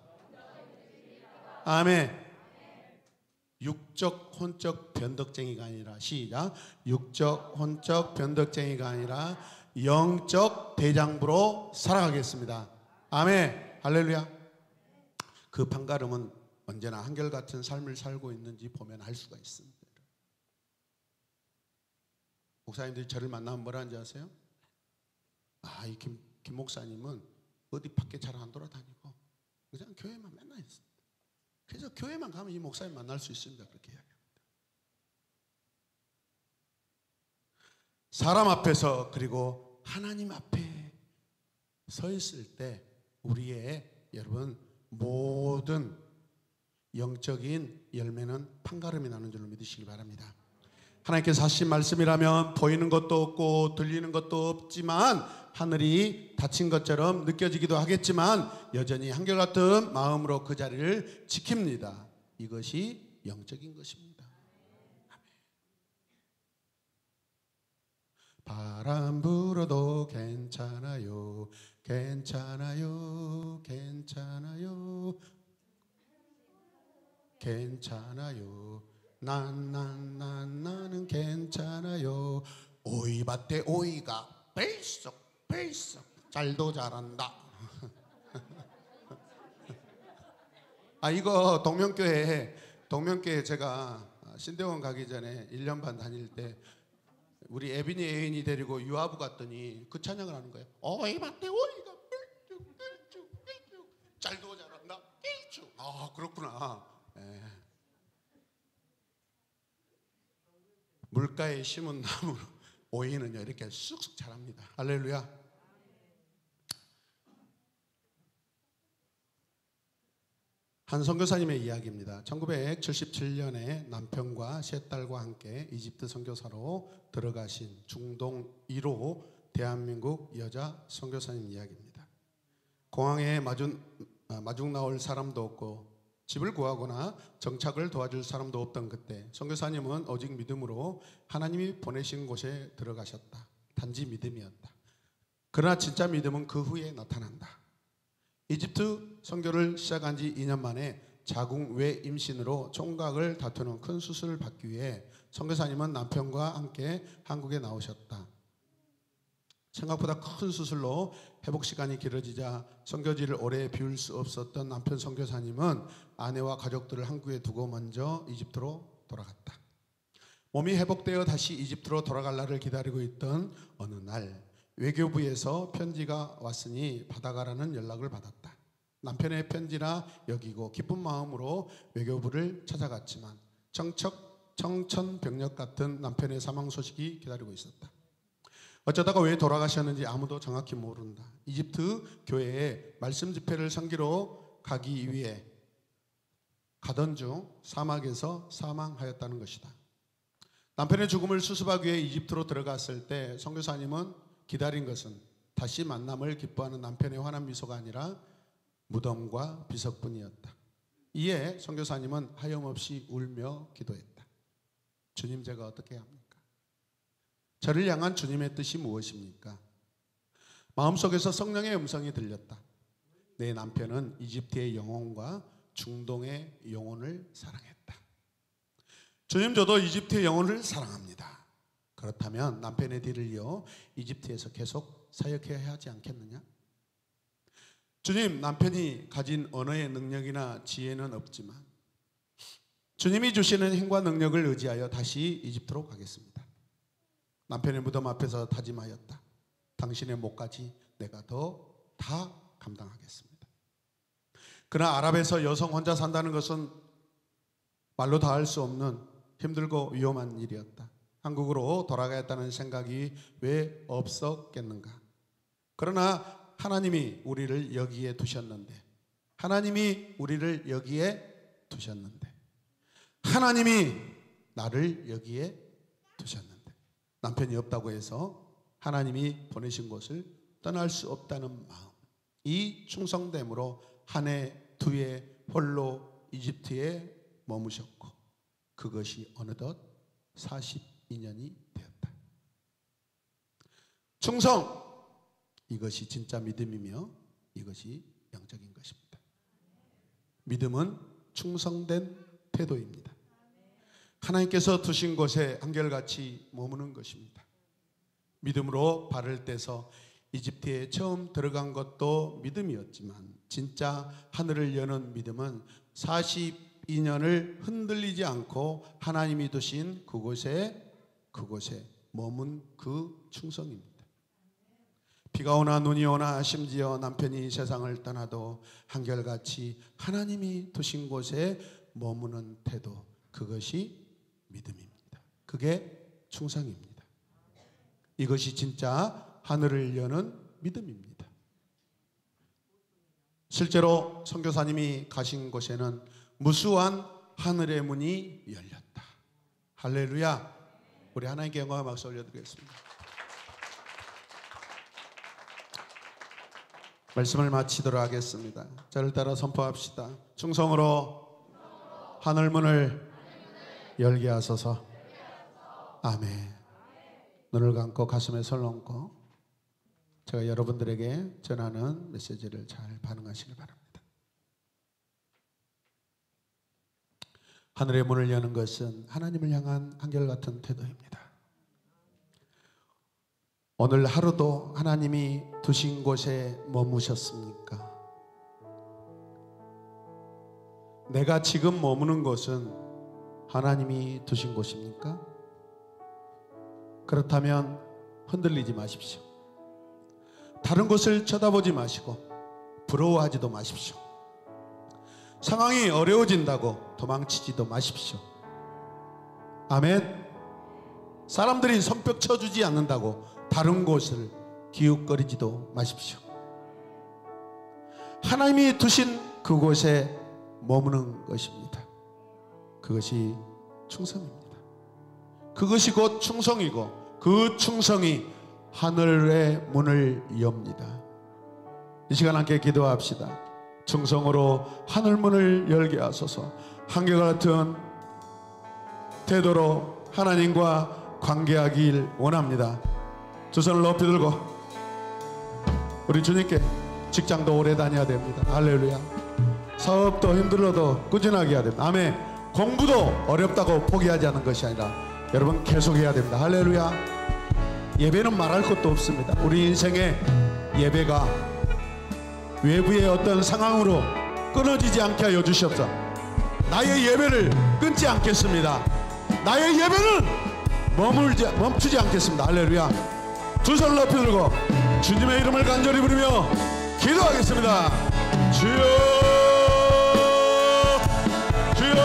아멘. 육적, 혼적 변덕쟁이가 아니라, 시작, 육적, 혼적 변덕쟁이가 아니라 영적 대장부로 살아가겠습니다. 아멘. 할렐루야. 그 판가름은 언제나 한결같은 삶을 살고 있는지 보면 알 수가 있습니다. 목사님들이 저를 만나면 뭐라 하는지 아세요? 이 김 목사님은 어디 밖에 잘 안 돌아다니고 그냥 교회만 맨날 있습니다. 그래서 교회만 가면 이 목사님 만날 수 있습니다. 그렇게 이야기합니다. 사람 앞에서 그리고 하나님 앞에 서 있을 때 우리의 여러분 모든 영적인 열매는 판가름이 나는 줄로 믿으시기 바랍니다. 하나님께서 하신 말씀이라면 보이는 것도 없고 들리는 것도 없지만 하늘이 닫힌 것처럼 느껴지기도 하겠지만 여전히 한결같은 마음으로 그 자리를 지킵니다. 이것이 영적인 것입니다. 아멘. 바람 불어도 괜찮아요. 괜찮아요. 괜찮아요. 괜찮아요. 나는 괜찮아요. 오이밭에 오이가 뺄썩 잘도 자란다. 이거 동명교회 제가 신대원 가기 전에 1년 반 다닐 때 우리 애빈이 애인이 데리고 유아부 갔더니 그 찬양을 하는 거예요. 오이밭에 오이가 뺄쭉 잘도 자란다. 뺄쭉. 그렇구나. 네. 물가에 심은 나무 오이는요 이렇게 쑥쑥 자랍니다. 할렐루야. 한 선교사님의 이야기입니다. 1977년에 남편과 세 딸과 함께 이집트 선교사로 들어가신 중동 1호 대한민국 여자 선교사님 이야기입니다. 공항에 마중 나올 사람도 없고 집을 구하거나 정착을 도와줄 사람도 없던 그때 선교사님은 오직 믿음으로 하나님이 보내신 곳에 들어가셨다. 단지 믿음이었다. 그러나 진짜 믿음은 그 후에 나타난다. 이집트 선교를 시작한 지 2년 만에 자궁 외 임신으로 총각을 다투는 큰 수술을 받기 위해 선교사님은 남편과 함께 한국에 나오셨다. 생각보다 큰 수술로 회복 시간이 길어지자 선교지를 오래 비울 수 없었던 남편 선교사님은 아내와 가족들을 한국에 두고 먼저 이집트로 돌아갔다. 몸이 회복되어 다시 이집트로 돌아갈 날을 기다리고 있던 어느 날 외교부에서 편지가 왔으니 받아가라는 연락을 받았다. 남편의 편지라 여기고 기쁜 마음으로 외교부를 찾아갔지만 청천벽력 같은 남편의 사망 소식이 기다리고 있었다. 어쩌다가 왜 돌아가셨는지 아무도 정확히 모른다. 이집트 교회에 말씀 집회를 섬기러 가기 위해 가던 중 사막에서 사망하였다는 것이다. 남편의 죽음을 수습하기 위해 이집트로 들어갔을 때 선교사님은 기다린 것은 다시 만남을 기뻐하는 남편의 환한 미소가 아니라 무덤과 비석뿐이었다. 이에 선교사님은 하염없이 울며 기도했다. 주님, 제가 어떻게 합니까? 저를 향한 주님의 뜻이 무엇입니까? 마음속에서 성령의 음성이 들렸다. 내 남편은 이집트의 영혼과 중동의 영혼을 사랑했다. 주님, 저도 이집트의 영혼을 사랑합니다. 그렇다면 남편의 뒤를 이어 이집트에서 계속 사역해야 하지 않겠느냐? 주님, 남편이 가진 언어의 능력이나 지혜는 없지만 주님이 주시는 힘과 능력을 의지하여 다시 이집트로 가겠습니다. 남편의 무덤 앞에서 다짐하였다. 당신의 몫까지 내가 다 감당하겠습니다. 그러나 아랍에서 여성 혼자 산다는 것은 말로 다 할 수 없는 힘들고 위험한 일이었다. 한국으로 돌아가겠다는 생각이 왜 없었겠는가? 그러나 하나님이 우리를 여기에 두셨는데, 하나님이 우리를 여기에 두셨는데, 하나님이 나를 여기에 두셨는데, 남편이 없다고 해서 하나님이 보내신 곳을 떠날 수 없다는 마음, 이 충성됨으로 한 해 두 해 홀로 이집트에 머무셨고, 그것이 어느덧 42년이 되었다. 충성, 이것이 진짜 믿음이며 이것이 영적인 것입니다. 믿음은 충성된 태도입니다. 하나님께서 두신 곳에 한결같이 머무는 것입니다. 믿음으로 발을 떼서 이집트에 처음 들어간 것도 믿음이었지만, 진짜 하늘을 여는 믿음은 42년을 흔들리지 않고 하나님이 두신 그곳에 머문 그 충성입니다. 비가 오나 눈이 오나 심지어 남편이 세상을 떠나도 한결같이 하나님이 두신 곳에 머무는 태도, 그것이 믿음입니다. 그게 충성입니다. 이것이 진짜 하늘을 여는 믿음입니다. 실제로 선교사님이 가신 곳에는 무수한 하늘의 문이 열렸다. 할렐루야. 우리 하나님께 영광의 박수 올려드리겠습니다. 말씀을 마치도록 하겠습니다. 저를 따라 선포합시다. 충성으로 하늘문을 열게 하소서. 아멘. 눈을 감고 가슴에 손을 얹고 제가 여러분들에게 전하는 메시지를 잘 반응하시길 바랍니다. 하늘의 문을 여는 것은 하나님을 향한 한결같은 태도입니다. 오늘 하루도 하나님이 두신 곳에 머무셨습니까? 내가 지금 머무는 곳은 하나님이 두신 곳입니까? 그렇다면 흔들리지 마십시오. 다른 곳을 쳐다보지 마시고 부러워하지도 마십시오. 상황이 어려워진다고 도망치지도 마십시오. 아멘. 사람들이 손뼉 쳐주지 않는다고 다른 곳을 기웃거리지도 마십시오. 하나님이 두신 그곳에 머무는 것입니다. 그것이 충성입니다. 그것이 곧 충성이고, 그 충성이 하늘의 문을 엽니다. 이 시간 함께 기도합시다. 충성으로 하늘문을 열게 하소서. 한결같은 태도로 하나님과 관계하길 원합니다. 두 손을 높이 들고 우리 주님께, 직장도 오래 다녀야 됩니다. 할렐루야. 사업도 힘들어도 꾸준하게 해야 됩니다. 아멘. 공부도 어렵다고 포기하지 않는 것이 아니라 여러분 계속해야 됩니다. 할렐루야. 예배는 말할 것도 없습니다. 우리 인생의 예배가 외부의 어떤 상황으로 끊어지지 않게 하여 주시옵소서. 나의 예배를 끊지 않겠습니다. 나의 예배는 멈추지 않겠습니다. 할렐루야. 두 손을 높이 들고 주님의 이름을 간절히 부르며 기도하겠습니다. 주여, 주여,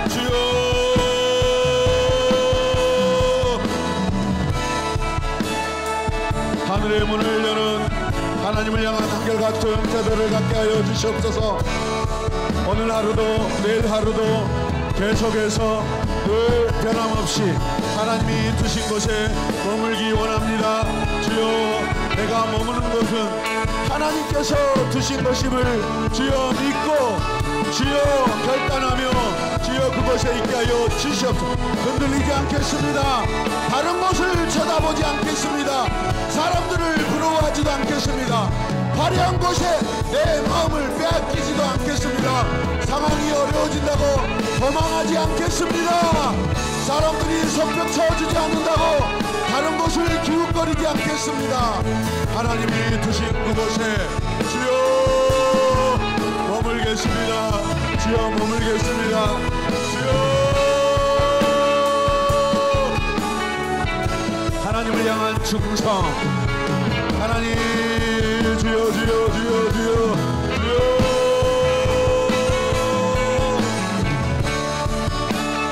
주여. 하늘의 문을 여는 하나님을 향한 한결같은 태도를 갖게 하여 주시옵소서. 오늘 하루도 내일 하루도 계속해서 늘 변함없이 하나님이 두신 곳에 머물기 원합니다. 주여, 내가 머무는 곳은 하나님께서 두신 것임을 주여 믿고 주여 결단하며 주여 그곳에 있게 하여 주시옵소서. 흔들리지 않겠습니다. 다른 곳을 쳐다보지 않겠습니다. 사람들을 부러워하지도 않겠습니다. 화려한 곳에 내 마음을 빼앗기지도 않겠습니다. 상황이 어려워진다고 도망하지 않겠습니다. 사람들이 손뼉 쳐주지 않는다고 다른 곳을 기웃거리지 않겠습니다. 하나님이 두신 그곳에 주여 머물겠습니다. 주여 머물겠습니다. 주여 하나님을 향한 충성. 하나님 주여 주여 주여 주여 주여.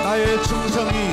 나의 충성이